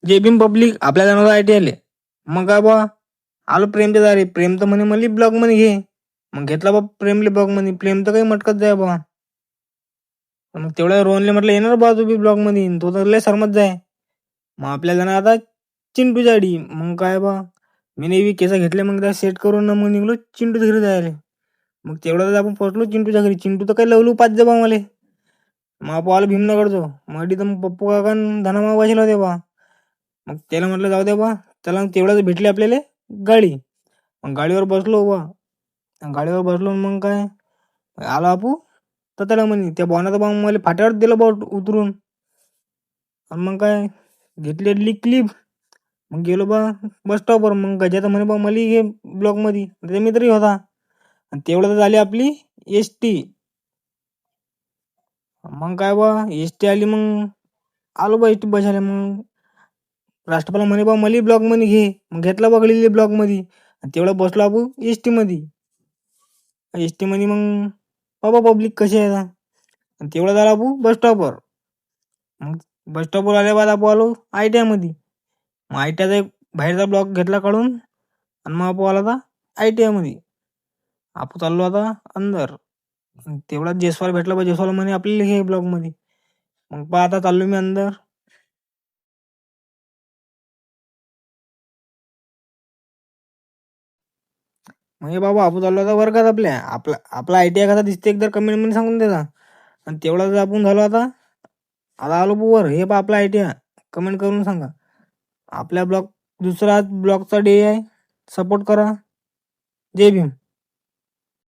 जे भीम पब्लिक आपल्या जाणार आय टी आले. मग काय बा आलो प्रेमच्या दारी. प्रेम तर म्हणे मला ब्लॉग मध्ये घे. मग घेतला बा प्रेमले ब्लॉग मध्ये. प्रेम तर काही मटकत जाय बा. मग तेवढ्या रोहनले म्हटलं येणार बा तू बी ब्लॉग मध्ये. तो तर लय सरमत जाय. मग आपल्या जाणार आता चिंटू जाडी. मग काय बा मी नेहमी केस घेतले. मग त्या सेट करून मग निघलो चिंटूच्या घरी जायला. मग तेवढ्यात आपण पोहोचलो चिंटूच्या घरी. चिंटू तर काही लवलू पाच जा बा मला. मग पाहिलं भीमनगरचो. मग तर मग पप्पू काका धनामा बसला होते बा. मग त्याला म्हटलं जाऊ द्या बा. त्याला तेवढ्याच भेटली आपल्याला गाडी. मग गाडीवर बसलो बा. गाडीवर बसलो मग काय आला आपू तर त्याला म्हणे त्या बॉनाचा बा मला फाट्यावर दिलं बा उतरून. आणि मग काय घेतली क्लिप. मग गेलो बा बस स्टॉपवर. मग गजाचा म्हणे बा मला घे ब्लॉक मध्ये. त्याचा मित्रही होता. आणि तेवढ्यात झाली आपली एस टी. मग काय बा एस टी आली. मग आलो बा एस टी बसायला. मग राष्ट्रपाला म्हणे बा मला ब्लॉक मध्ये घे. मग घेतला बा गडीले ब्लॉक मध्ये. आणि तेवढं बसलो आपण एस टी मध्ये. एस टी मध्ये मग बाबा पब्लिक कशी आहे आता. आणि तेवढा झाला आपण बस स्टॉपवर. मग बस स्टॉपवर आल्या बाद आपण आलो आय टी आय मध्ये. मग आय टी आयचा एक बाहेरचा ब्लॉक घेतला काढून. आणि मग आपण आला आता आय टी आय मध्ये. आपण चाललो आता अंदर. तेवढाच जयस्वाल भेटला बा. जयस्वाल म्हणे आपल्याला हे ब्लॉक मध्ये. मग पहा आता चाललो मी अंदर. म्हणजे बाबा आपण चाललो आता वर्गात आपल्या. आपला आय टी आय कसा दिसते एकदा कमेंट मध्ये सांगून द्यायचा. आणि तेवढाच आपण झालो आता. आता आलो वर. हे पहा आपला आय टी आय. कमेंट करून सांगा. आपल्या ब्लॉक दुसरा ब्लॉकचा डे आहे. सपोर्ट करा. जय भीम.